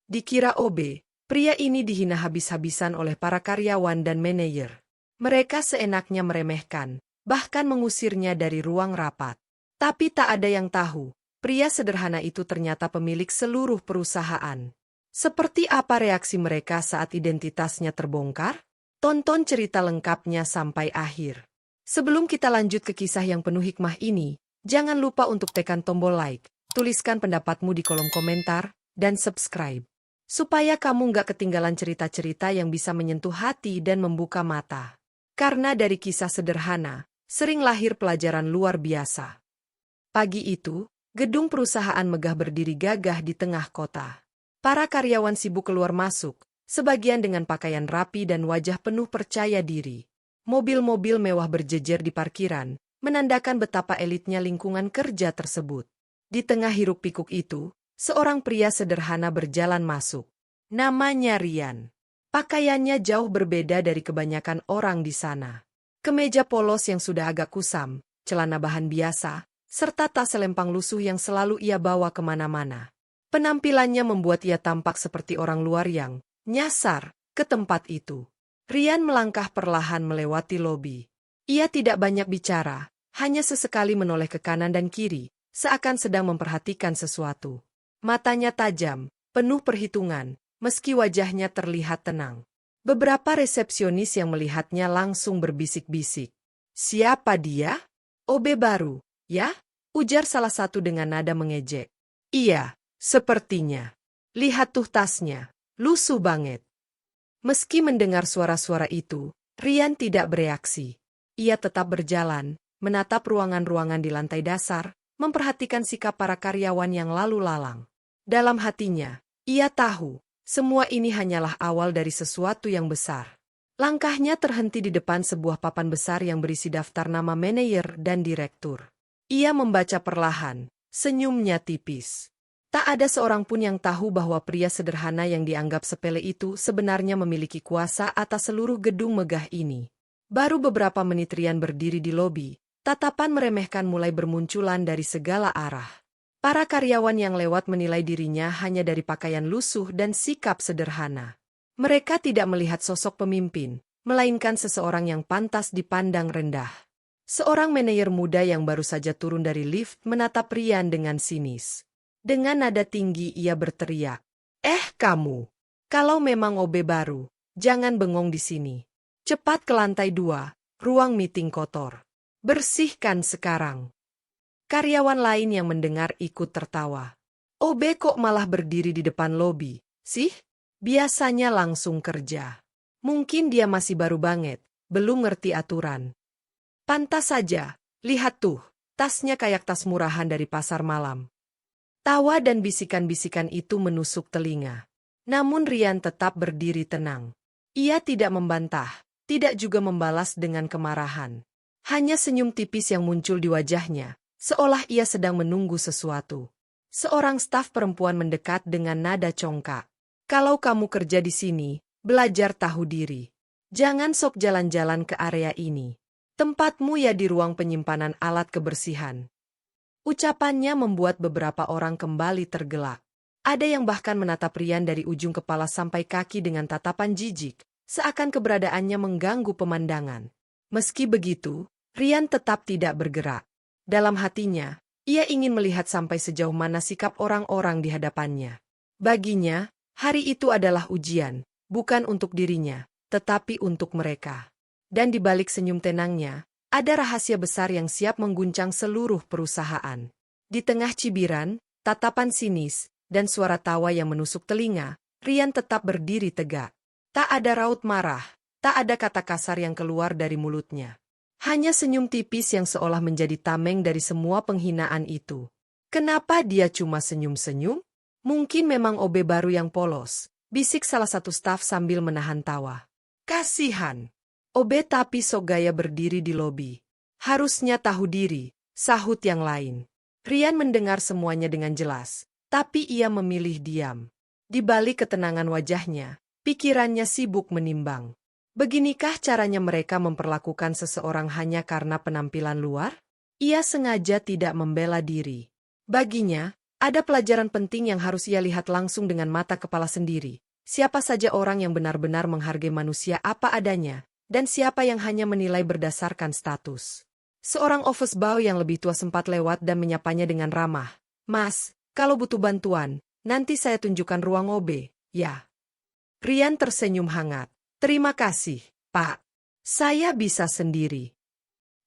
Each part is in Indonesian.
Dikira OB, pria ini dihina habis-habisan oleh para karyawan dan manajer. Mereka seenaknya meremehkan, bahkan mengusirnya dari ruang rapat. Tapi tak ada yang tahu, pria sederhana itu ternyata pemilik seluruh perusahaan. Seperti apa reaksi mereka saat identitasnya terbongkar? Tonton cerita lengkapnya sampai akhir. Sebelum kita lanjut ke kisah yang penuh hikmah ini, jangan lupa untuk tekan tombol like, tuliskan pendapatmu di kolom komentar, dan subscribe. Supaya kamu nggak ketinggalan cerita-cerita yang bisa menyentuh hati dan membuka mata. Karena dari kisah sederhana, sering lahir pelajaran luar biasa. Pagi itu, gedung perusahaan megah berdiri gagah di tengah kota. Para karyawan sibuk keluar masuk, sebagian dengan pakaian rapi dan wajah penuh percaya diri. Mobil-mobil mewah berjejer di parkiran, menandakan betapa elitnya lingkungan kerja tersebut. Di tengah hiruk-pikuk itu, seorang pria sederhana berjalan masuk. Namanya Rian. Pakaiannya jauh berbeda dari kebanyakan orang di sana. Kemeja polos yang sudah agak kusam, celana bahan biasa, serta tas selempang lusuh yang selalu ia bawa kemana-mana. Penampilannya membuat ia tampak seperti orang luar yang nyasar ke tempat itu. Rian melangkah perlahan melewati lobi. Ia tidak banyak bicara, hanya sesekali menoleh ke kanan dan kiri, seakan sedang memperhatikan sesuatu. Matanya tajam, penuh perhitungan, meski wajahnya terlihat tenang. Beberapa resepsionis yang melihatnya langsung berbisik-bisik. "Siapa dia?" "OB baru, ya?" ujar salah satu dengan nada mengejek. "Iya, sepertinya. Lihat tuh tasnya, lusuh banget." Meski mendengar suara-suara itu, Rian tidak bereaksi. Ia tetap berjalan, menatap ruangan-ruangan di lantai dasar, memperhatikan sikap para karyawan yang lalu lalang. Dalam hatinya, ia tahu, semua ini hanyalah awal dari sesuatu yang besar. Langkahnya terhenti di depan sebuah papan besar yang berisi daftar nama manajer dan direktur. Ia membaca perlahan, senyumnya tipis. Tak ada seorang pun yang tahu bahwa pria sederhana yang dianggap sepele itu sebenarnya memiliki kuasa atas seluruh gedung megah ini. Baru beberapa menit Rian berdiri di lobi, tatapan meremehkan mulai bermunculan dari segala arah. Para karyawan yang lewat menilai dirinya hanya dari pakaian lusuh dan sikap sederhana. Mereka tidak melihat sosok pemimpin, melainkan seseorang yang pantas dipandang rendah. Seorang manajer muda yang baru saja turun dari lift menatap Rian dengan sinis. Dengan nada tinggi ia berteriak, kamu, kalau memang OB baru, jangan bengong di sini. Cepat ke lantai 2, ruang meeting kotor. Bersihkan sekarang." Karyawan lain yang mendengar ikut tertawa. "OB kok malah berdiri di depan lobi, sih? Biasanya langsung kerja. Mungkin dia masih baru banget, belum ngerti aturan." "Pantas saja, lihat tuh, tasnya kayak tas murahan dari pasar malam." Tawa dan bisikan-bisikan itu menusuk telinga. Namun Rian tetap berdiri tenang. Ia tidak membantah, tidak juga membalas dengan kemarahan. Hanya senyum tipis yang muncul di wajahnya, seolah ia sedang menunggu sesuatu. Seorang staf perempuan mendekat dengan nada congkak. "Kalau kamu kerja di sini, belajar tahu diri. Jangan sok jalan-jalan ke area ini. Tempatmu ya di ruang penyimpanan alat kebersihan." Ucapannya membuat beberapa orang kembali tergelak. Ada yang bahkan menatap Rian dari ujung kepala sampai kaki dengan tatapan jijik, seakan keberadaannya mengganggu pemandangan. Meski begitu, Rian tetap tidak bergerak. Dalam hatinya, ia ingin melihat sampai sejauh mana sikap orang-orang di hadapannya. Baginya, hari itu adalah ujian, bukan untuk dirinya, tetapi untuk mereka. Dan di balik senyum tenangnya, ada rahasia besar yang siap mengguncang seluruh perusahaan. Di tengah cibiran, tatapan sinis, dan suara tawa yang menusuk telinga, Rian tetap berdiri tegak. Tak ada raut marah, tak ada kata kasar yang keluar dari mulutnya. Hanya senyum tipis yang seolah menjadi tameng dari semua penghinaan itu. Kenapa dia cuma senyum-senyum? Mungkin memang OB baru yang polos, bisik salah satu staf sambil menahan tawa. Kasihan. OB tapi sok gaya berdiri di lobi. Harusnya tahu diri, sahut yang lain. Rian mendengar semuanya dengan jelas, tapi ia memilih diam. Di balik ketenangan wajahnya, pikirannya sibuk menimbang. Beginikah caranya mereka memperlakukan seseorang hanya karena penampilan luar? Ia sengaja tidak membela diri. Baginya, Ada pelajaran penting yang harus ia lihat langsung dengan mata kepala sendiri. Siapa saja orang yang benar-benar menghargai manusia apa adanya, dan siapa yang hanya menilai berdasarkan status. Seorang office boy yang lebih tua sempat lewat dan menyapanya dengan ramah. Mas, kalau butuh bantuan, nanti saya tunjukkan ruang OB, ya. Rian tersenyum hangat. Terima kasih, Pak. Saya bisa sendiri.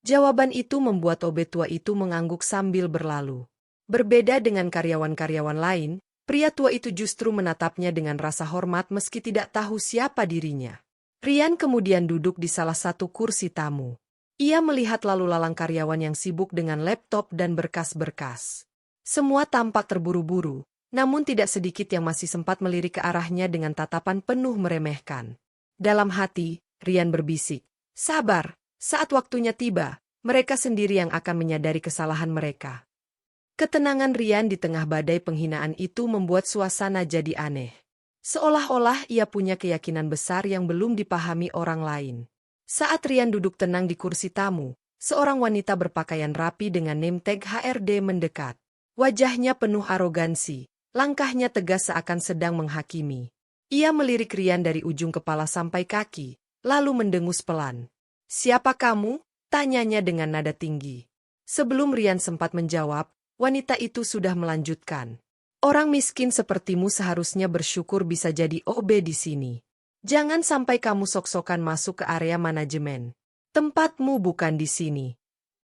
Jawaban itu membuat OB tua itu mengangguk sambil berlalu. Berbeda dengan karyawan-karyawan lain, pria tua itu justru menatapnya dengan rasa hormat meski tidak tahu siapa dirinya. Rian kemudian duduk di salah satu kursi tamu. Ia melihat lalu lalang karyawan yang sibuk dengan laptop dan berkas-berkas. Semua tampak terburu-buru, namun tidak sedikit yang masih sempat melirik ke arahnya dengan tatapan penuh meremehkan. Dalam hati, Rian berbisik, "Sabar, saat waktunya tiba, mereka sendiri yang akan menyadari kesalahan mereka." Ketenangan Rian di tengah badai penghinaan itu membuat suasana jadi aneh. Seolah-olah ia punya keyakinan besar yang belum dipahami orang lain. Saat Rian duduk tenang di kursi tamu, seorang wanita berpakaian rapi dengan name tag HRD mendekat. Wajahnya penuh arogansi, langkahnya tegas seakan sedang menghakimi. Ia melirik Rian dari ujung kepala sampai kaki, lalu mendengus pelan. "Siapa kamu?" tanyanya dengan nada tinggi. Sebelum Rian sempat menjawab, wanita itu sudah melanjutkan. "Orang miskin sepertimu seharusnya bersyukur bisa jadi OB di sini. Jangan sampai kamu sok-sokan masuk ke area manajemen. Tempatmu bukan di sini."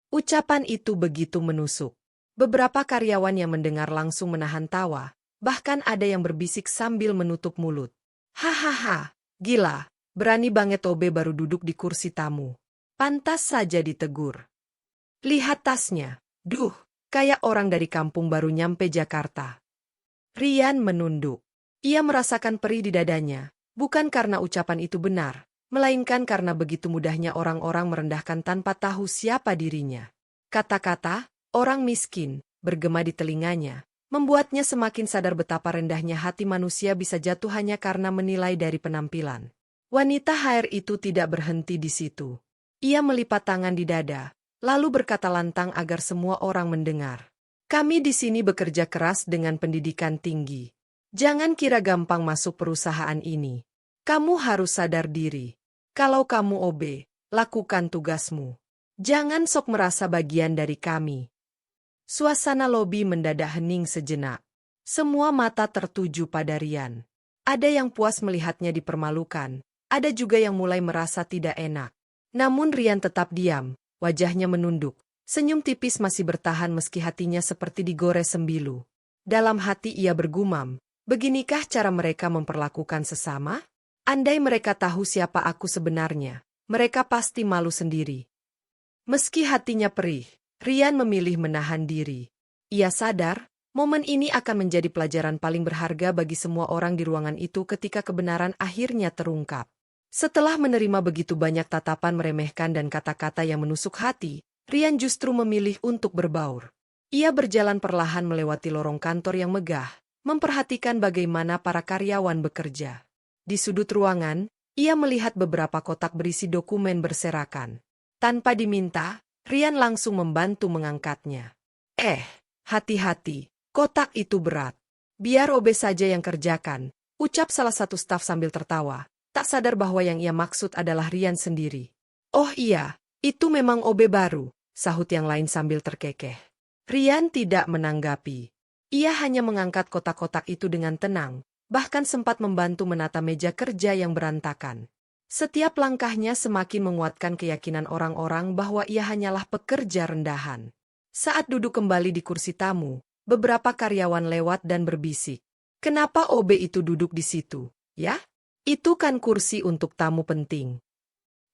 Ucapan itu begitu menusuk. Beberapa karyawan yang mendengar langsung menahan tawa, bahkan ada yang berbisik sambil menutup mulut. "Hahaha, gila, berani banget OB baru duduk di kursi tamu. Pantas saja ditegur. Lihat tasnya, duh. Kayak orang dari kampung baru nyampe Jakarta." Rian menunduk. Ia merasakan perih di dadanya, bukan karena ucapan itu benar, melainkan karena begitu mudahnya orang-orang merendahkan tanpa tahu siapa dirinya. Kata-kata, "orang miskin," bergema di telinganya, membuatnya semakin sadar betapa rendahnya hati manusia bisa jatuh hanya karena menilai dari penampilan. Wanita HR itu tidak berhenti di situ. Ia melipat tangan di dada, lalu berkata lantang agar semua orang mendengar. "Kami di sini bekerja keras dengan pendidikan tinggi. Jangan kira gampang masuk perusahaan ini. Kamu harus sadar diri. Kalau kamu OB, lakukan tugasmu. Jangan sok merasa bagian dari kami." Suasana lobi mendadak hening sejenak. Semua mata tertuju pada Rian. Ada yang puas melihatnya dipermalukan, ada juga yang mulai merasa tidak enak. Namun Rian tetap diam. Wajahnya menunduk, senyum tipis masih bertahan meski hatinya seperti digores sembilu. Dalam hati ia bergumam, beginikah cara mereka memperlakukan sesama? Andai mereka tahu siapa aku sebenarnya, mereka pasti malu sendiri. Meski hatinya perih, Rian memilih menahan diri. Ia sadar, momen ini akan menjadi pelajaran paling berharga bagi semua orang di ruangan itu ketika kebenaran akhirnya terungkap. Setelah menerima begitu banyak tatapan meremehkan dan kata-kata yang menusuk hati, Rian justru memilih untuk berbaur. Ia berjalan perlahan melewati lorong kantor yang megah, memperhatikan bagaimana para karyawan bekerja. Di sudut ruangan, ia melihat beberapa kotak berisi dokumen berserakan. Tanpa diminta, Rian langsung membantu mengangkatnya. Hati-hati, kotak itu berat. Biar OB saja yang kerjakan, ucap salah satu staf sambil tertawa. Tak sadar bahwa yang ia maksud adalah Rian sendiri. "Oh iya, itu memang OB baru," sahut yang lain sambil terkekeh. Rian tidak menanggapi. Ia hanya mengangkat kotak-kotak itu dengan tenang, bahkan sempat membantu menata meja kerja yang berantakan. Setiap langkahnya semakin menguatkan keyakinan orang-orang bahwa ia hanyalah pekerja rendahan. Saat duduk kembali di kursi tamu, beberapa karyawan lewat dan berbisik. "Kenapa OB itu duduk di situ, ya? Itu kan kursi untuk tamu penting."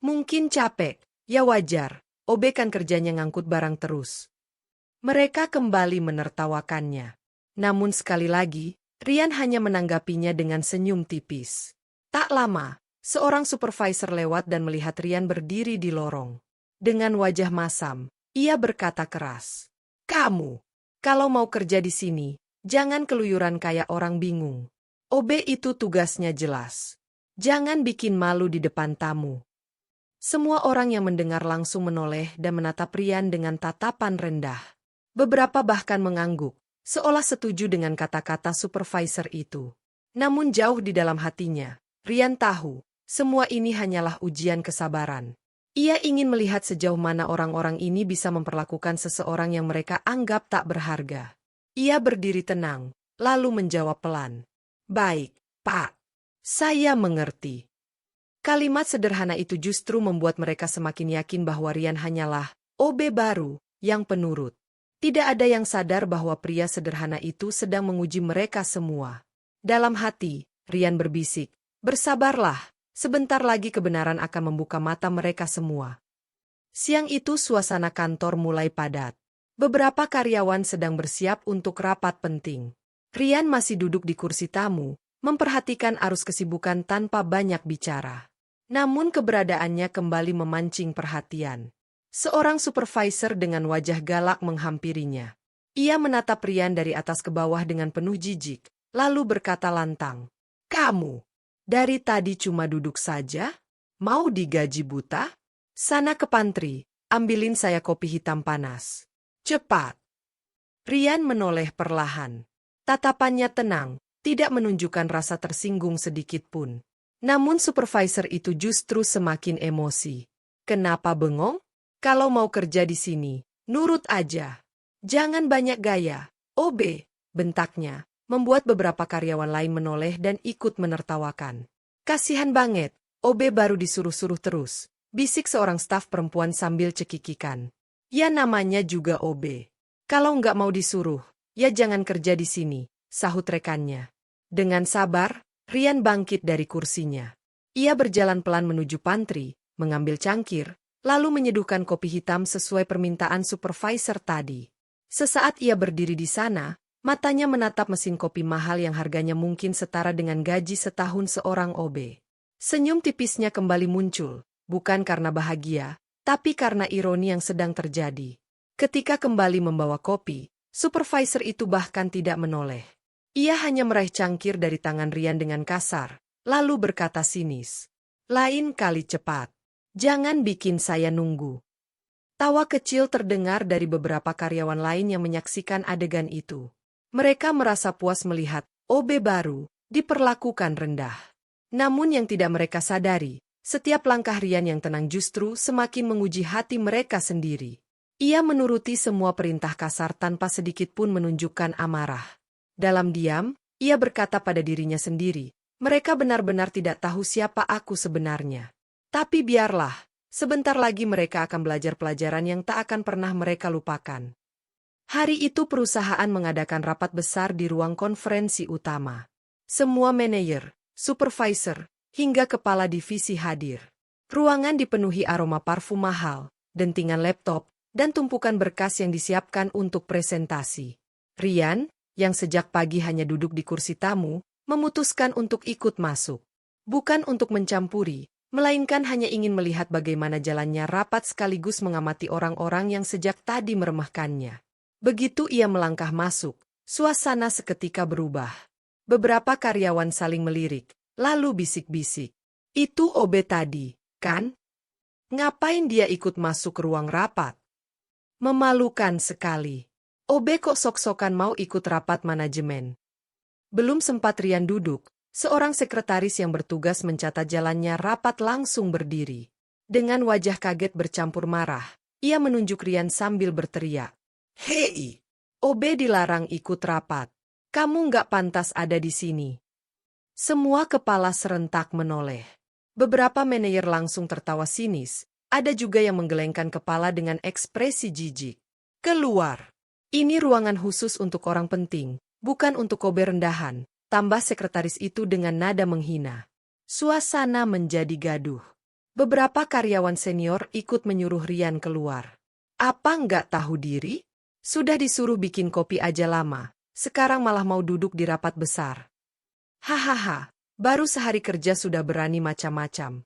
"Mungkin capek, ya wajar, OB kan kerjanya ngangkut barang terus." Mereka kembali menertawakannya. Namun sekali lagi, Rian hanya menanggapinya dengan senyum tipis. Tak lama, seorang supervisor lewat dan melihat Rian berdiri di lorong. Dengan wajah masam, ia berkata keras, "Kamu, kalau mau kerja di sini, jangan keluyuran kayak orang bingung. OB itu tugasnya jelas. Jangan bikin malu di depan tamu." Semua orang yang mendengar langsung menoleh dan menatap Rian dengan tatapan rendah. Beberapa bahkan mengangguk, seolah setuju dengan kata-kata supervisor itu. Namun jauh di dalam hatinya, Rian tahu, semua ini hanyalah ujian kesabaran. Ia ingin melihat sejauh mana orang-orang ini bisa memperlakukan seseorang yang mereka anggap tak berharga. Ia berdiri tenang, lalu menjawab pelan. Baik, Pak. Saya mengerti. Kalimat sederhana itu justru membuat mereka semakin yakin bahwa Rian hanyalah OB baru yang penurut. Tidak ada yang sadar bahwa pria sederhana itu sedang menguji mereka semua. Dalam hati, Rian berbisik, bersabarlah. Sebentar lagi kebenaran akan membuka mata mereka semua. Siang itu suasana kantor mulai padat. Beberapa karyawan sedang bersiap untuk rapat penting. Rian masih duduk di kursi tamu, memperhatikan arus kesibukan tanpa banyak bicara. Namun keberadaannya kembali memancing perhatian. Seorang supervisor dengan wajah galak menghampirinya. Ia menatap Rian dari atas ke bawah dengan penuh jijik, lalu berkata lantang, "Kamu dari tadi cuma duduk saja? Mau digaji buta? Sana ke pantry, ambilin saya kopi hitam panas. Cepat." Rian menoleh perlahan. Tatapannya tenang, tidak menunjukkan rasa tersinggung sedikit pun. Namun supervisor itu justru semakin emosi. "Kenapa bengong? Kalau mau kerja di sini, nurut aja. Jangan banyak gaya, OB," bentaknya, membuat beberapa karyawan lain menoleh dan ikut menertawakan. "Kasihan banget, OB baru disuruh-suruh terus," bisik seorang staf perempuan sambil cekikikan. "Ya namanya juga OB. Kalau nggak mau disuruh, ya jangan kerja di sini," sahut rekannya. Dengan sabar, Rian bangkit dari kursinya. Ia berjalan pelan menuju pantry, mengambil cangkir, lalu menyeduhkan kopi hitam sesuai permintaan supervisor tadi. Sesaat ia berdiri di sana, matanya menatap mesin kopi mahal yang harganya mungkin setara dengan gaji setahun seorang OB. Senyum tipisnya kembali muncul, bukan karena bahagia, tapi karena ironi yang sedang terjadi. Ketika kembali membawa kopi, supervisor itu bahkan tidak menoleh. Ia hanya meraih cangkir dari tangan Rian dengan kasar, lalu berkata sinis, "Lain kali cepat. Jangan bikin saya nunggu." Tawa kecil terdengar dari beberapa karyawan lain yang menyaksikan adegan itu. Mereka merasa puas melihat OB baru diperlakukan rendah. Namun yang tidak mereka sadari, setiap langkah Rian yang tenang justru semakin menguji hati mereka sendiri. Ia menuruti semua perintah kasar tanpa sedikit pun menunjukkan amarah. Dalam diam, ia berkata pada dirinya sendiri, "Mereka benar-benar tidak tahu siapa aku sebenarnya. Tapi biarlah, sebentar lagi mereka akan belajar pelajaran yang tak akan pernah mereka lupakan." Hari itu perusahaan mengadakan rapat besar di ruang konferensi utama. Semua manajer, supervisor, hingga kepala divisi hadir. Ruangan dipenuhi aroma parfum mahal, dentingan laptop, dan tumpukan berkas yang disiapkan untuk presentasi. Rian, yang sejak pagi hanya duduk di kursi tamu, memutuskan untuk ikut masuk. Bukan untuk mencampuri, melainkan hanya ingin melihat bagaimana jalannya rapat sekaligus mengamati orang-orang yang sejak tadi meremehkannya. Begitu ia melangkah masuk, suasana seketika berubah. Beberapa karyawan saling melirik, lalu bisik-bisik. "Itu OB tadi, kan? Ngapain dia ikut masuk ke ruang rapat? Memalukan sekali. OB kok sok-sokan mau ikut rapat manajemen." Belum sempat Rian duduk, seorang sekretaris yang bertugas mencatat jalannya rapat langsung berdiri. Dengan wajah kaget bercampur marah, ia menunjuk Rian sambil berteriak, "Hei, OB dilarang ikut rapat. Kamu nggak pantas ada di sini." Semua kepala serentak menoleh. Beberapa manajer langsung tertawa sinis, ada juga yang menggelengkan kepala dengan ekspresi jijik. "Keluar. Ini ruangan khusus untuk orang penting, bukan untuk OB rendahan," tambah sekretaris itu dengan nada menghina. Suasana menjadi gaduh. Beberapa karyawan senior ikut menyuruh Rian keluar. "Apa nggak tahu diri? Sudah disuruh bikin kopi aja lama, sekarang malah mau duduk di rapat besar. Hahaha, baru sehari kerja sudah berani macam-macam."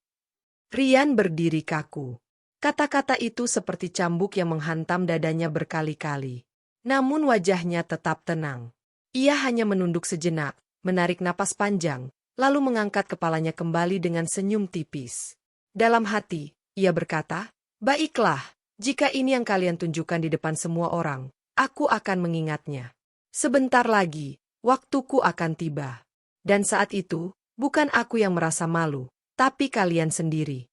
Rian berdiri kaku. Kata-kata itu seperti cambuk yang menghantam dadanya berkali-kali. Namun wajahnya tetap tenang. Ia hanya menunduk sejenak, menarik napas panjang, lalu mengangkat kepalanya kembali dengan senyum tipis. Dalam hati, ia berkata, "Baiklah, jika ini yang kalian tunjukkan di depan semua orang, aku akan mengingatnya." Sebentar lagi, waktuku akan tiba. Dan saat itu, bukan aku yang merasa malu, tapi kalian sendiri.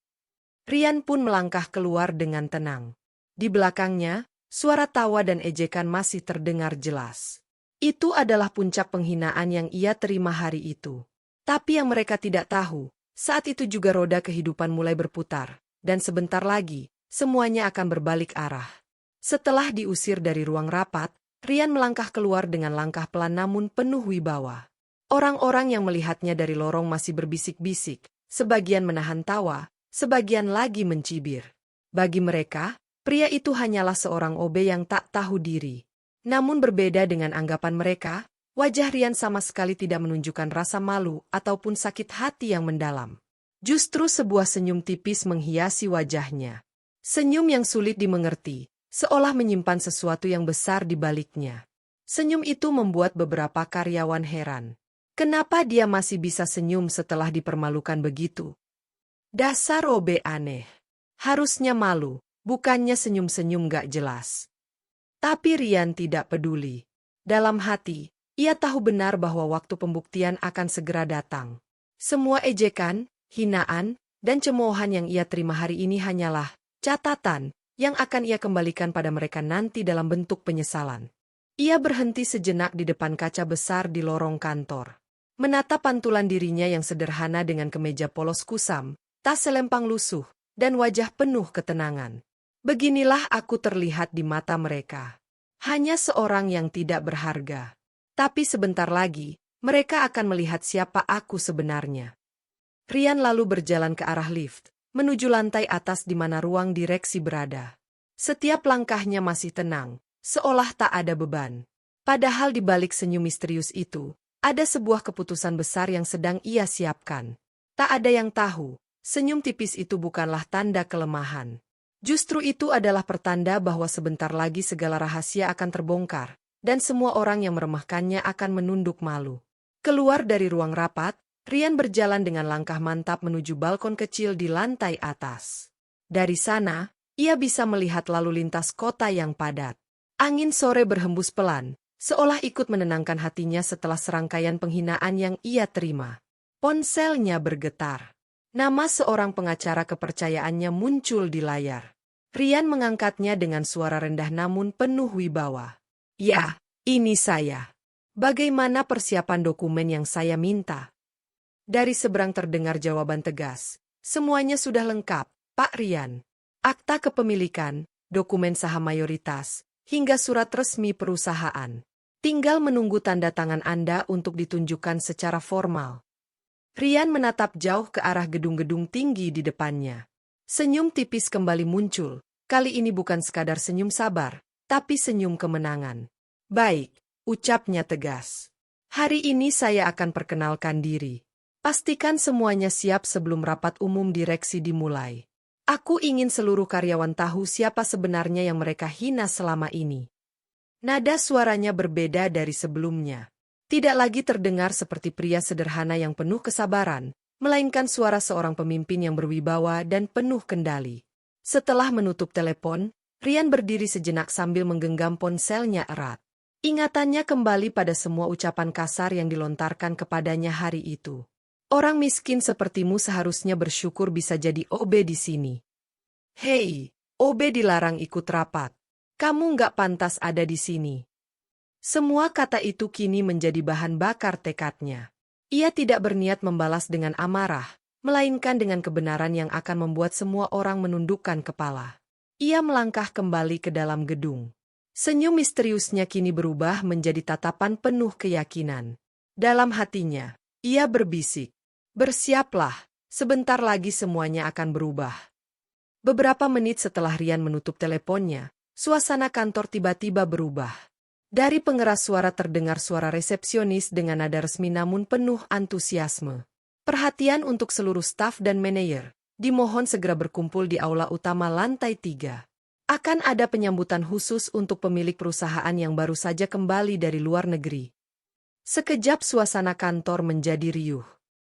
Rian pun melangkah keluar dengan tenang. Di belakangnya, suara tawa dan ejekan masih terdengar jelas. Itu adalah puncak penghinaan yang ia terima hari itu. Tapi yang mereka tidak tahu, saat itu juga roda kehidupan mulai berputar, dan sebentar lagi, semuanya akan berbalik arah. Setelah diusir dari ruang rapat, Rian melangkah keluar dengan langkah pelan namun penuh wibawa. Orang-orang yang melihatnya dari lorong masih berbisik-bisik, sebagian menahan tawa, sebagian lagi mencibir. Bagi mereka, pria itu hanyalah seorang OB yang tak tahu diri. Namun berbeda dengan anggapan mereka, wajah Rian sama sekali tidak menunjukkan rasa malu ataupun sakit hati yang mendalam. Justru sebuah senyum tipis menghiasi wajahnya. Senyum yang sulit dimengerti, seolah menyimpan sesuatu yang besar di baliknya. Senyum itu membuat beberapa karyawan heran. Kenapa dia masih bisa senyum setelah dipermalukan begitu? Dasar OB aneh. Harusnya malu, bukannya senyum-senyum gak jelas. Tapi Rian tidak peduli. Dalam hati, ia tahu benar bahwa waktu pembuktian akan segera datang. Semua ejekan, hinaan, dan cemoohan yang ia terima hari ini hanyalah catatan yang akan ia kembalikan pada mereka nanti dalam bentuk penyesalan. Ia berhenti sejenak di depan kaca besar di lorong kantor. Menatap pantulan dirinya yang sederhana dengan kemeja polos kusam, tas selempang lusuh, dan wajah penuh ketenangan. Beginilah aku terlihat di mata mereka. Hanya seorang yang tidak berharga. Tapi sebentar lagi, mereka akan melihat siapa aku sebenarnya. Rian lalu berjalan ke arah lift, menuju lantai atas di mana ruang direksi berada. Setiap langkahnya masih tenang, seolah tak ada beban. Padahal di balik senyum misterius itu, ada sebuah keputusan besar yang sedang ia siapkan. Tak ada yang tahu, senyum tipis itu bukanlah tanda kelemahan. Justru itu adalah pertanda bahwa sebentar lagi segala rahasia akan terbongkar, dan semua orang yang meremehkannya akan menunduk malu. Keluar dari ruang rapat, Rian berjalan dengan langkah mantap menuju balkon kecil di lantai atas. Dari sana, ia bisa melihat lalu lintas kota yang padat. Angin sore berhembus pelan, seolah ikut menenangkan hatinya setelah serangkaian penghinaan yang ia terima. Ponselnya bergetar. Nama seorang pengacara kepercayaannya muncul di layar. Rian mengangkatnya dengan suara rendah namun penuh wibawa. Ya, ini saya. Bagaimana persiapan dokumen yang saya minta? Dari seberang terdengar jawaban tegas. Semuanya sudah lengkap, Pak Rian. Akta kepemilikan, dokumen saham mayoritas, hingga surat resmi perusahaan. Tinggal menunggu tanda tangan Anda untuk ditunjukkan secara formal. Rian menatap jauh ke arah gedung-gedung tinggi di depannya. Senyum tipis kembali muncul. Kali ini bukan sekadar senyum sabar, tapi senyum kemenangan. Baik, ucapnya tegas. Hari ini saya akan perkenalkan diri. Pastikan semuanya siap sebelum rapat umum direksi dimulai. Aku ingin seluruh karyawan tahu siapa sebenarnya yang mereka hina selama ini. Nada suaranya berbeda dari sebelumnya. Tidak lagi terdengar seperti pria sederhana yang penuh kesabaran, melainkan suara seorang pemimpin yang berwibawa dan penuh kendali. Setelah menutup telepon, Rian berdiri sejenak sambil menggenggam ponselnya erat. Ingatannya kembali pada semua ucapan kasar yang dilontarkan kepadanya hari itu. Orang miskin sepertimu seharusnya bersyukur bisa jadi OB di sini. Hei, OB dilarang ikut rapat. Kamu nggak pantas ada di sini. Semua kata itu kini menjadi bahan bakar tekadnya. Ia tidak berniat membalas dengan amarah, melainkan dengan kebenaran yang akan membuat semua orang menundukkan kepala. Ia melangkah kembali ke dalam gedung. Senyum misteriusnya kini berubah menjadi tatapan penuh keyakinan. Dalam hatinya, ia berbisik, "Bersiaplah, sebentar lagi semuanya akan berubah." Beberapa menit setelah Rian menutup teleponnya, suasana kantor tiba-tiba berubah. Dari pengeras suara terdengar suara resepsionis dengan nada resmi namun penuh antusiasme. Perhatian untuk seluruh staf dan manajer. Dimohon segera berkumpul di aula utama lantai 3. Akan ada penyambutan khusus untuk pemilik perusahaan yang baru saja kembali dari luar negeri. Sekejap suasana kantor menjadi riuh.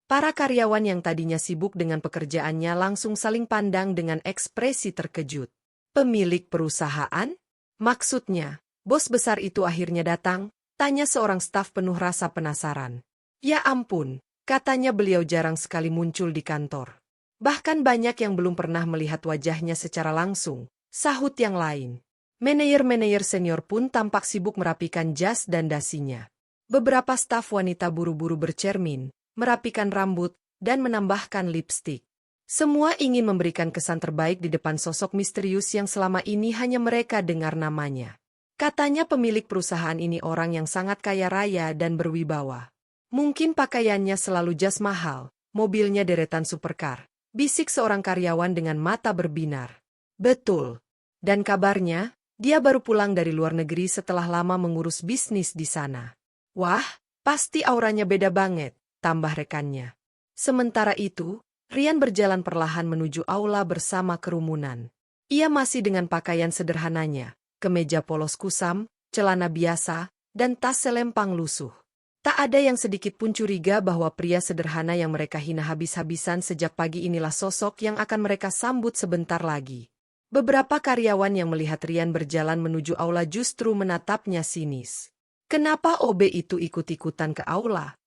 Para karyawan yang tadinya sibuk dengan pekerjaannya langsung saling pandang dengan ekspresi terkejut. Pemilik perusahaan? Maksudnya, bos besar itu akhirnya datang, Tanya seorang staf penuh rasa penasaran. Ya ampun, katanya beliau jarang sekali muncul di kantor. Bahkan banyak yang belum pernah melihat wajahnya secara langsung, sahut yang lain. Manajer-manajer senior pun tampak sibuk merapikan jas dan dasinya. Beberapa staf wanita buru-buru bercermin, merapikan rambut, dan menambahkan lipstik. Semua ingin memberikan kesan terbaik di depan sosok misterius yang selama ini hanya mereka dengar namanya. Katanya pemilik perusahaan ini orang yang sangat kaya raya dan berwibawa. Mungkin pakaiannya selalu jas mahal, mobilnya deretan supercar, bisik seorang karyawan dengan mata berbinar. Betul. Dan kabarnya, dia baru pulang dari luar negeri setelah lama mengurus bisnis di sana. Wah, pasti auranya beda banget, tambah rekannya. Sementara itu, Rian berjalan perlahan menuju aula bersama kerumunan. Ia masih dengan pakaian sederhananya. Kemeja polos kusam, celana biasa, dan tas selempang lusuh. Tak ada yang sedikit pun curiga bahwa pria sederhana yang mereka hina habis-habisan sejak pagi inilah sosok yang akan mereka sambut sebentar lagi. Beberapa karyawan yang melihat Rian berjalan menuju aula justru menatapnya sinis. Kenapa OB itu ikut-ikutan ke aula?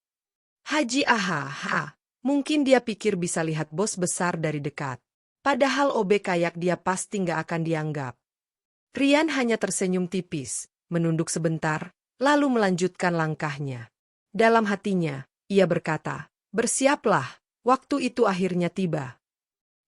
Haji Aha, mungkin dia pikir bisa lihat bos besar dari dekat. Padahal OB kayak dia pasti nggak akan dianggap. Rian hanya tersenyum tipis, menunduk sebentar, lalu melanjutkan langkahnya. Dalam hatinya, ia berkata, bersiaplah, waktu itu akhirnya tiba.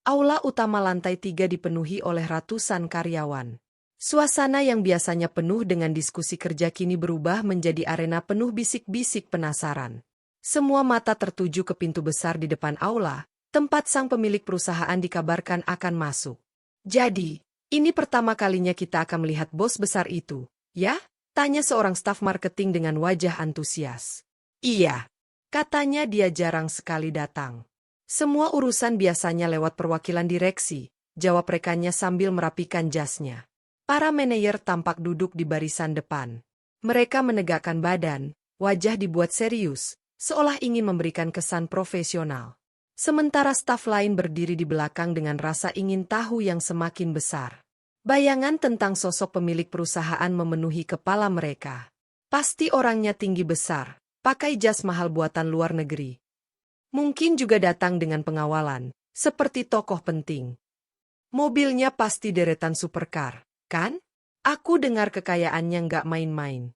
Aula utama lantai 3 dipenuhi oleh ratusan karyawan. Suasana yang biasanya penuh dengan diskusi kerja kini berubah menjadi arena penuh bisik-bisik penasaran. Semua mata tertuju ke pintu besar di depan aula, tempat sang pemilik perusahaan dikabarkan akan masuk. Jadi, ini pertama kalinya kita akan melihat bos besar itu, ya? Tanya seorang staf marketing dengan wajah antusias. Iya, katanya dia jarang sekali datang. Semua urusan biasanya lewat perwakilan direksi, jawab rekannya sambil merapikan jasnya. Para manajer tampak duduk di barisan depan. Mereka menegakkan badan, wajah dibuat serius, seolah ingin memberikan kesan profesional. Sementara staf lain berdiri di belakang dengan rasa ingin tahu yang semakin besar. Bayangan tentang sosok pemilik perusahaan memenuhi kepala mereka. Pasti orangnya tinggi besar, pakai jas mahal buatan luar negeri. Mungkin juga datang dengan pengawalan, seperti tokoh penting. Mobilnya pasti deretan supercar, kan? Aku dengar kekayaannya nggak main-main.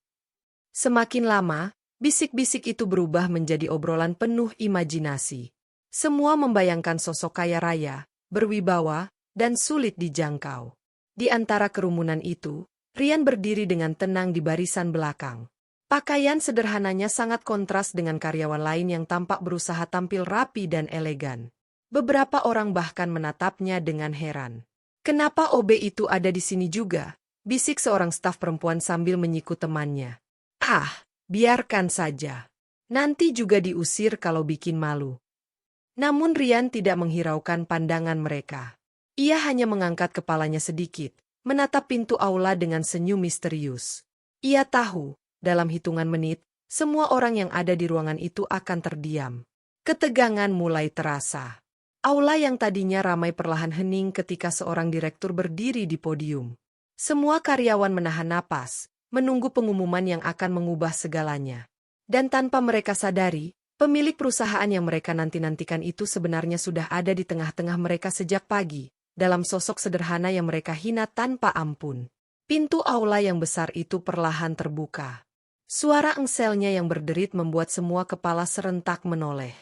Semakin lama, bisik-bisik itu berubah menjadi obrolan penuh imajinasi. Semua membayangkan sosok kaya raya, berwibawa, dan sulit dijangkau. Di antara kerumunan itu, Rian berdiri dengan tenang di barisan belakang. Pakaian sederhananya sangat kontras dengan karyawan lain yang tampak berusaha tampil rapi dan elegan. Beberapa orang bahkan menatapnya dengan heran. Kenapa OB itu ada di sini juga? Bisik seorang staf perempuan sambil menyikut temannya. Ah, biarkan saja. Nanti juga diusir kalau bikin malu. Namun Rian tidak menghiraukan pandangan mereka. Ia hanya mengangkat kepalanya sedikit, menatap pintu aula dengan senyum misterius. Ia tahu, dalam hitungan menit, semua orang yang ada di ruangan itu akan terdiam. Ketegangan mulai terasa. Aula yang tadinya ramai perlahan hening ketika seorang direktur berdiri di podium. Semua karyawan menahan napas, menunggu pengumuman yang akan mengubah segalanya. Dan tanpa mereka sadari, pemilik perusahaan yang mereka nanti-nantikan itu sebenarnya sudah ada di tengah-tengah mereka sejak pagi. Dalam sosok sederhana yang mereka hina tanpa ampun. Pintu aula yang besar itu perlahan terbuka. Suara engselnya yang berderit membuat semua kepala serentak menoleh.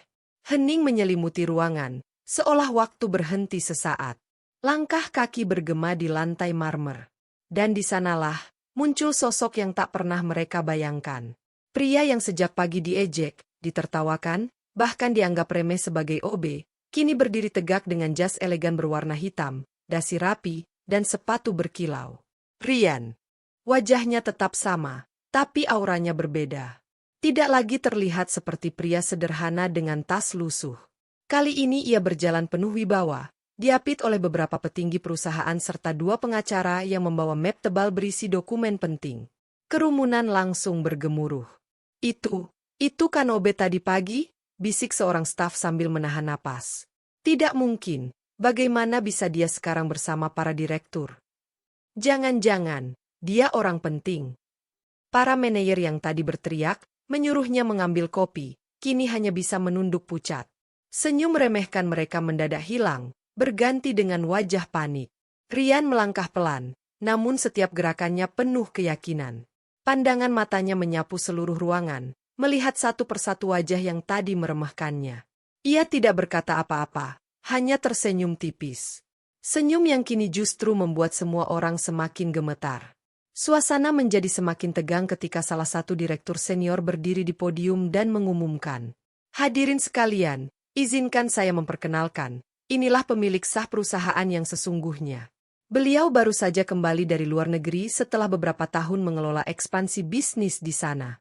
Hening menyelimuti ruangan, seolah waktu berhenti sesaat. Langkah kaki bergema di lantai marmer. Dan di sanalah, muncul sosok yang tak pernah mereka bayangkan. Pria yang sejak pagi diejek, ditertawakan, bahkan dianggap remeh sebagai OB, kini berdiri tegak dengan jas elegan berwarna hitam, dasi rapi, dan sepatu berkilau. Rian. Wajahnya tetap sama, tapi auranya berbeda. Tidak lagi terlihat seperti pria sederhana dengan tas lusuh. Kali ini ia berjalan penuh wibawa, diapit oleh beberapa petinggi perusahaan serta 2 pengacara yang membawa map tebal berisi dokumen penting. Kerumunan langsung bergemuruh. Itu kan OB tadi pagi? Bisik seorang staf sambil menahan napas. Tidak mungkin, bagaimana bisa dia sekarang bersama para direktur? Jangan-jangan, dia orang penting. Para manajer yang tadi berteriak, menyuruhnya mengambil kopi, kini hanya bisa menunduk pucat. Senyum meremehkan mereka mendadak hilang, berganti dengan wajah panik. Rian melangkah pelan, namun setiap gerakannya penuh keyakinan. Pandangan matanya menyapu seluruh ruangan, melihat satu persatu wajah yang tadi meremehkannya. Ia tidak berkata apa-apa, hanya tersenyum tipis. Senyum yang kini justru membuat semua orang semakin gemetar. Suasana menjadi semakin tegang ketika salah satu direktur senior berdiri di podium dan mengumumkan. Hadirin sekalian, izinkan saya memperkenalkan, inilah pemilik sah perusahaan yang sesungguhnya. Beliau baru saja kembali dari luar negeri setelah beberapa tahun mengelola ekspansi bisnis di sana.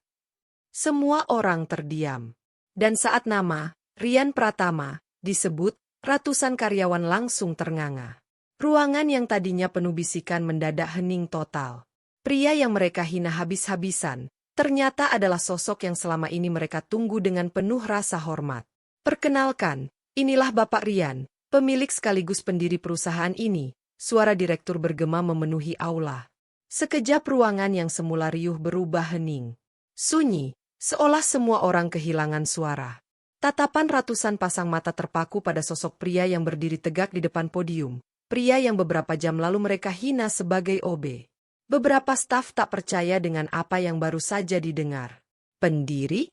Semua orang terdiam. Dan saat nama, Rian Pratama, disebut, ratusan karyawan langsung ternganga. Ruangan yang tadinya penuh bisikan mendadak hening total. Pria yang mereka hina habis-habisan, ternyata adalah sosok yang selama ini mereka tunggu dengan penuh rasa hormat. Perkenalkan, inilah Bapak Rian, pemilik sekaligus pendiri perusahaan ini, suara direktur bergema memenuhi aula. Sekejap ruangan yang semula riuh berubah hening. Sunyi, seolah semua orang kehilangan suara. Tatapan ratusan pasang mata terpaku pada sosok pria yang berdiri tegak di depan podium, pria yang beberapa jam lalu mereka hina sebagai OB. Beberapa staf tak percaya dengan apa yang baru saja didengar. Pendiri?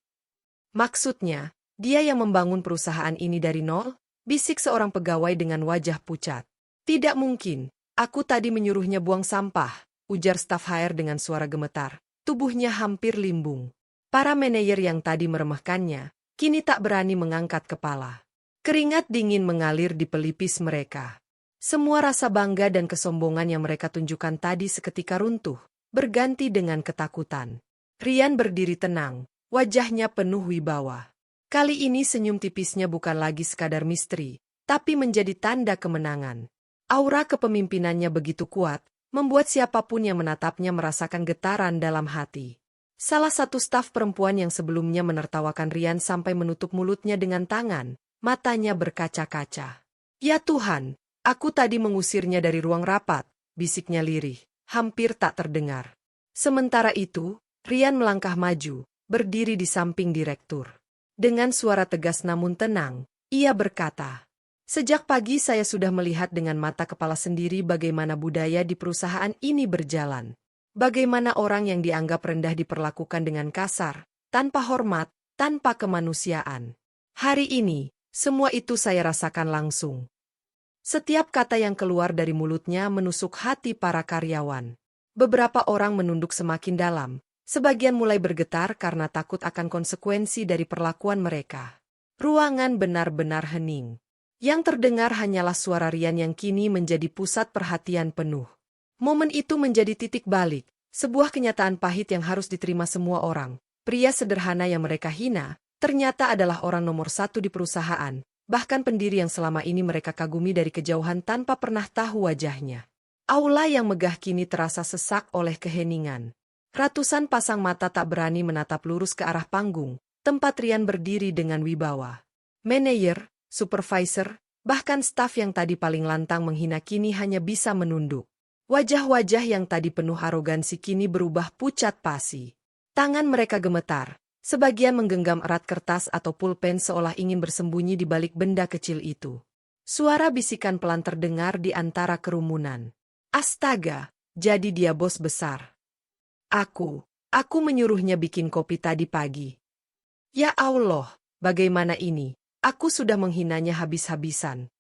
Maksudnya, dia yang membangun perusahaan ini dari nol? Bisik seorang pegawai dengan wajah pucat. Tidak mungkin, aku tadi menyuruhnya buang sampah, ujar staf HR dengan suara gemetar. Tubuhnya hampir limbung. Para manajer yang tadi meremehkannya, kini tak berani mengangkat kepala. Keringat dingin mengalir di pelipis mereka. Semua rasa bangga dan kesombongan yang mereka tunjukkan tadi seketika runtuh, berganti dengan ketakutan. Rian berdiri tenang, wajahnya penuh wibawa. Kali ini senyum tipisnya bukan lagi sekadar misteri, tapi menjadi tanda kemenangan. Aura kepemimpinannya begitu kuat, membuat siapapun yang menatapnya merasakan getaran dalam hati. Salah satu staf perempuan yang sebelumnya menertawakan Rian sampai menutup mulutnya dengan tangan, matanya berkaca-kaca. Ya Tuhan! Aku tadi mengusirnya dari ruang rapat, bisiknya lirih, hampir tak terdengar. Sementara itu, Rian melangkah maju, berdiri di samping direktur. Dengan suara tegas namun tenang, ia berkata, "Sejak pagi saya sudah melihat dengan mata kepala sendiri bagaimana budaya di perusahaan ini berjalan. Bagaimana orang yang dianggap rendah diperlakukan dengan kasar, tanpa hormat, tanpa kemanusiaan. Hari ini, semua itu saya rasakan langsung." Setiap kata yang keluar dari mulutnya menusuk hati para karyawan. Beberapa orang menunduk semakin dalam, sebagian mulai bergetar karena takut akan konsekuensi dari perlakuan mereka. Ruangan benar-benar hening. Yang terdengar hanyalah suara Rian yang kini menjadi pusat perhatian penuh. Momen itu menjadi titik balik, sebuah kenyataan pahit yang harus diterima semua orang. Pria sederhana yang mereka hina, ternyata adalah orang nomor satu di perusahaan. Bahkan pendiri yang selama ini mereka kagumi dari kejauhan tanpa pernah tahu wajahnya. Aula yang megah kini terasa sesak oleh keheningan. Ratusan pasang mata tak berani menatap lurus ke arah panggung, tempat Rian berdiri dengan wibawa. Manajer, supervisor, bahkan staf yang tadi paling lantang menghina kini hanya bisa menunduk. Wajah-wajah yang tadi penuh arogansi kini berubah pucat pasi. Tangan mereka gemetar. Sebagian menggenggam erat kertas atau pulpen seolah ingin bersembunyi di balik benda kecil itu. Suara bisikan pelan terdengar di antara kerumunan. Astaga, jadi dia bos besar. Aku menyuruhnya bikin kopi tadi pagi. Ya Allah, bagaimana ini? Aku sudah menghinanya habis-habisan.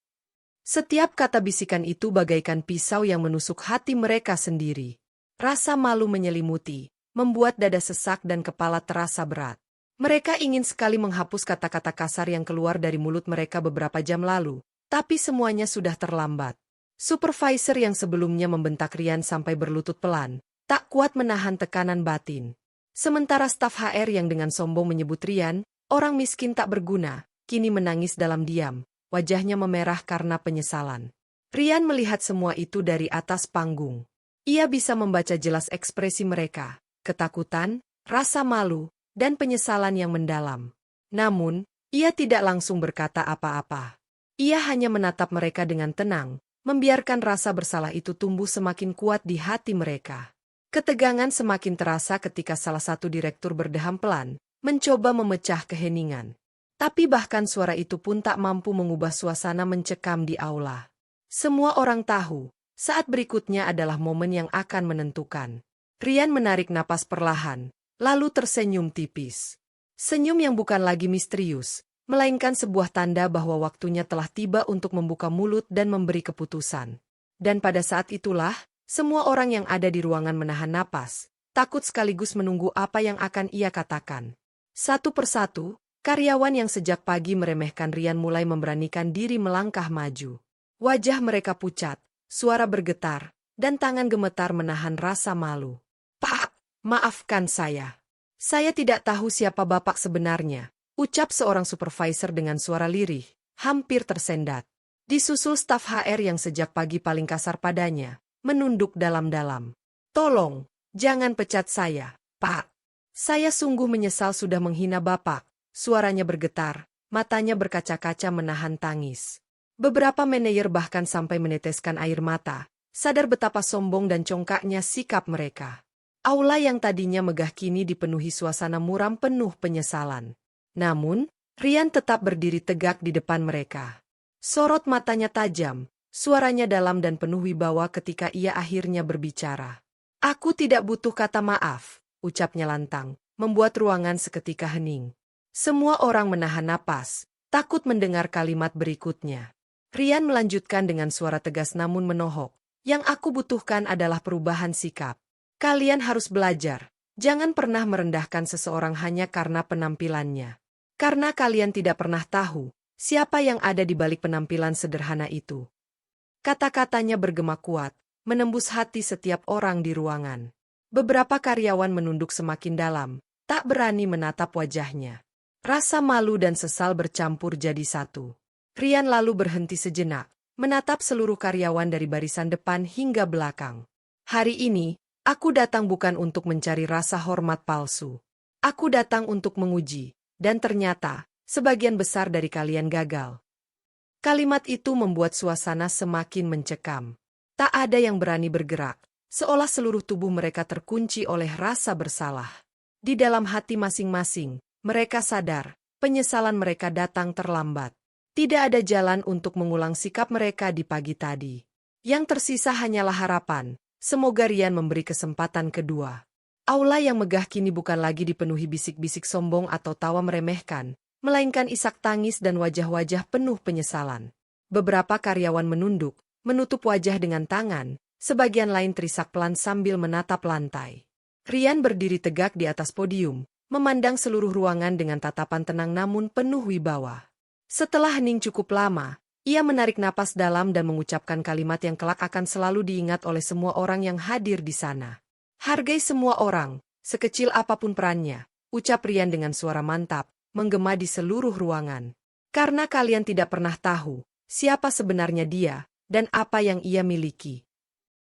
Setiap kata bisikan itu bagaikan pisau yang menusuk hati mereka sendiri. Rasa malu menyelimuti, membuat dada sesak dan kepala terasa berat. Mereka ingin sekali menghapus kata-kata kasar yang keluar dari mulut mereka beberapa jam lalu, tapi semuanya sudah terlambat. Supervisor yang sebelumnya membentak Rian sampai berlutut pelan, tak kuat menahan tekanan batin. Sementara staf HR yang dengan sombong menyebut Rian, orang miskin tak berguna, kini menangis dalam diam, wajahnya memerah karena penyesalan. Rian melihat semua itu dari atas panggung. Ia bisa membaca jelas ekspresi mereka. Ketakutan, rasa malu, dan penyesalan yang mendalam. Namun, ia tidak langsung berkata apa-apa. Ia hanya menatap mereka dengan tenang, membiarkan rasa bersalah itu tumbuh semakin kuat di hati mereka. Ketegangan semakin terasa ketika salah satu direktur berdeham pelan, mencoba memecah keheningan. Tapi bahkan suara itu pun tak mampu mengubah suasana mencekam di aula. Semua orang tahu, saat berikutnya adalah momen yang akan menentukan. Rian menarik napas perlahan, lalu tersenyum tipis. Senyum yang bukan lagi misterius, melainkan sebuah tanda bahwa waktunya telah tiba untuk membuka mulut dan memberi keputusan. Dan pada saat itulah, semua orang yang ada di ruangan menahan napas, takut sekaligus menunggu apa yang akan ia katakan. Satu persatu, karyawan yang sejak pagi meremehkan Rian mulai memberanikan diri melangkah maju. Wajah mereka pucat, suara bergetar, dan tangan gemetar menahan rasa malu. "Pak, maafkan saya. Saya tidak tahu siapa Bapak sebenarnya," ucap seorang supervisor dengan suara lirih, hampir tersendat. Disusul staf HR yang sejak pagi paling kasar padanya, menunduk dalam-dalam. "Tolong, jangan pecat saya, Pak. Saya sungguh menyesal sudah menghina Bapak." Suaranya bergetar, matanya berkaca-kaca menahan tangis. Beberapa manajer bahkan sampai meneteskan air mata, sadar betapa sombong dan congkaknya sikap mereka. Aula yang tadinya megah kini dipenuhi suasana muram penuh penyesalan. Namun, Rian tetap berdiri tegak di depan mereka. Sorot matanya tajam, suaranya dalam dan penuh wibawa ketika ia akhirnya berbicara. "Aku tidak butuh kata maaf," ucapnya lantang, membuat ruangan seketika hening. Semua orang menahan napas, takut mendengar kalimat berikutnya. Rian melanjutkan dengan suara tegas namun menohok, "Yang aku butuhkan adalah perubahan sikap. Kalian harus belajar, jangan pernah merendahkan seseorang hanya karena penampilannya. Karena kalian tidak pernah tahu siapa yang ada di balik penampilan sederhana itu." Kata-katanya bergema kuat, menembus hati setiap orang di ruangan. Beberapa karyawan menunduk semakin dalam, tak berani menatap wajahnya. Rasa malu dan sesal bercampur jadi satu. Rian lalu berhenti sejenak, menatap seluruh karyawan dari barisan depan hingga belakang. "Hari ini, aku datang bukan untuk mencari rasa hormat palsu. Aku datang untuk menguji, dan ternyata, sebagian besar dari kalian gagal." Kalimat itu membuat suasana semakin mencekam. Tak ada yang berani bergerak, seolah seluruh tubuh mereka terkunci oleh rasa bersalah. Di dalam hati masing-masing, mereka sadar, penyesalan mereka datang terlambat. Tidak ada jalan untuk mengulang sikap mereka di pagi tadi. Yang tersisa hanyalah harapan, semoga Rian memberi kesempatan kedua. Aula yang megah kini bukan lagi dipenuhi bisik-bisik sombong atau tawa meremehkan, melainkan isak tangis dan wajah-wajah penuh penyesalan. Beberapa karyawan menunduk, menutup wajah dengan tangan, sebagian lain terisak pelan sambil menatap lantai. Rian berdiri tegak di atas podium, memandang seluruh ruangan dengan tatapan tenang namun penuh wibawa. Setelah hening cukup lama, ia menarik napas dalam dan mengucapkan kalimat yang kelak akan selalu diingat oleh semua orang yang hadir di sana. "Hargai semua orang, sekecil apapun perannya," ucap Rian dengan suara mantap, menggema di seluruh ruangan. "Karena kalian tidak pernah tahu siapa sebenarnya dia dan apa yang ia miliki."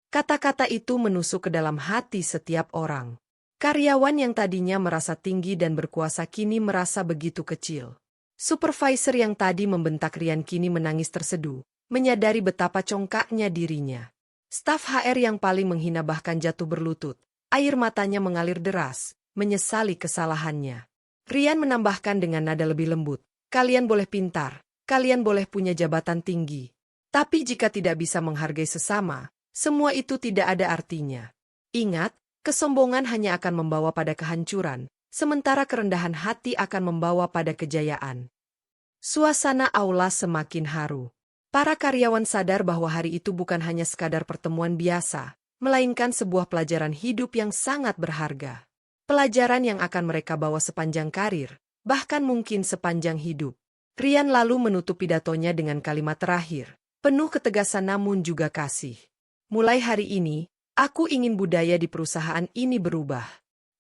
Kata-kata itu menusuk ke dalam hati setiap orang. Karyawan yang tadinya merasa tinggi dan berkuasa kini merasa begitu kecil. Supervisor yang tadi membentak Rian kini menangis terseduh, menyadari betapa congkaknya dirinya. Staf HR yang paling menghina bahkan jatuh berlutut, air matanya mengalir deras, menyesali kesalahannya. Rian menambahkan dengan nada lebih lembut, "Kalian boleh pintar, kalian boleh punya jabatan tinggi. Tapi jika tidak bisa menghargai sesama, semua itu tidak ada artinya. Ingat, kesombongan hanya akan membawa pada kehancuran, sementara kerendahan hati akan membawa pada kejayaan." Suasana aula semakin haru. Para karyawan sadar bahwa hari itu bukan hanya sekadar pertemuan biasa, melainkan sebuah pelajaran hidup yang sangat berharga. Pelajaran yang akan mereka bawa sepanjang karir, bahkan mungkin sepanjang hidup. Rian lalu menutup pidatonya dengan kalimat terakhir, penuh ketegasan namun juga kasih. "Mulai hari ini, aku ingin budaya di perusahaan ini berubah.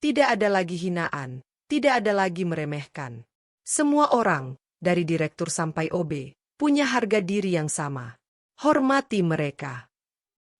Tidak ada lagi hinaan, tidak ada lagi meremehkan. Semua orang, dari direktur sampai OB, punya harga diri yang sama. Hormati mereka."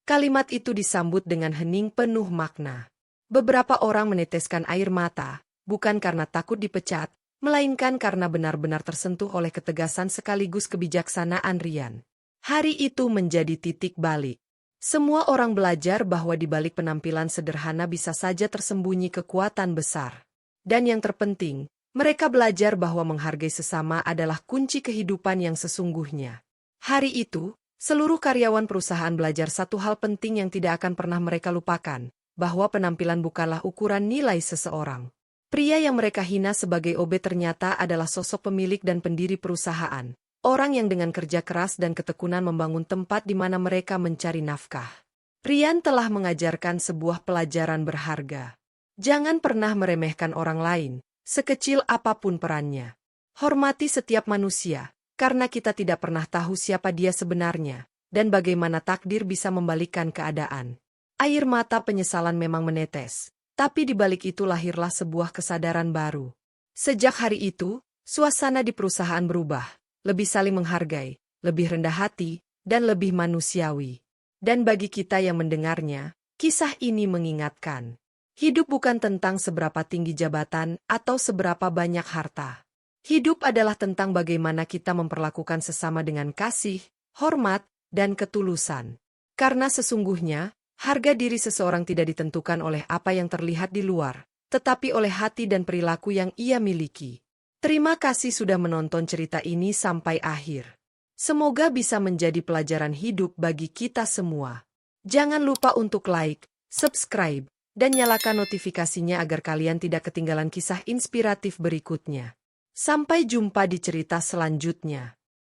Kalimat itu disambut dengan hening penuh makna. Beberapa orang meneteskan air mata, bukan karena takut dipecat, melainkan karena benar-benar tersentuh oleh ketegasan sekaligus kebijaksanaan Rian. Hari itu menjadi titik balik. Semua orang belajar bahwa di balik penampilan sederhana bisa saja tersembunyi kekuatan besar. Dan yang terpenting, mereka belajar bahwa menghargai sesama adalah kunci kehidupan yang sesungguhnya. Hari itu, seluruh karyawan perusahaan belajar satu hal penting yang tidak akan pernah mereka lupakan, bahwa penampilan bukanlah ukuran nilai seseorang. Pria yang mereka hina sebagai OB ternyata adalah sosok pemilik dan pendiri perusahaan. Orang yang dengan kerja keras dan ketekunan membangun tempat di mana mereka mencari nafkah. Rian telah mengajarkan sebuah pelajaran berharga. Jangan pernah meremehkan orang lain, sekecil apapun perannya. Hormati setiap manusia, karena kita tidak pernah tahu siapa dia sebenarnya, dan bagaimana takdir bisa membalikkan keadaan. Air mata penyesalan memang menetes, tapi di balik itu lahirlah sebuah kesadaran baru. Sejak hari itu, suasana di perusahaan berubah. Lebih saling menghargai, lebih rendah hati, dan lebih manusiawi. Dan bagi kita yang mendengarnya, kisah ini mengingatkan. Hidup bukan tentang seberapa tinggi jabatan atau seberapa banyak harta. Hidup adalah tentang bagaimana kita memperlakukan sesama dengan kasih, hormat, dan ketulusan. Karena sesungguhnya, harga diri seseorang tidak ditentukan oleh apa yang terlihat di luar, tetapi oleh hati dan perilaku yang ia miliki. Terima kasih sudah menonton cerita ini sampai akhir. Semoga bisa menjadi pelajaran hidup bagi kita semua. Jangan lupa untuk like, subscribe, dan nyalakan notifikasinya agar kalian tidak ketinggalan kisah inspiratif berikutnya. Sampai jumpa di cerita selanjutnya.